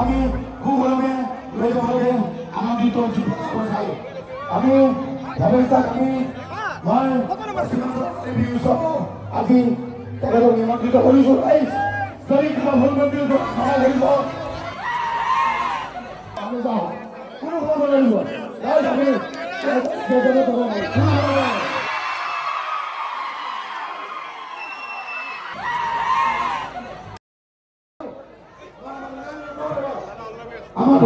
আমি খুব আনন্দিত আমি মই আজি তেখেতক নিমন্ত্ৰিত কৰিছো। যদি কিবা ভুল মন্দিৰ আমি যাওঁ, কোনো ক'ব লাগিব আমি আমার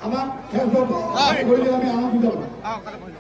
আমার খেয়াল করবো আমি আনন্দিত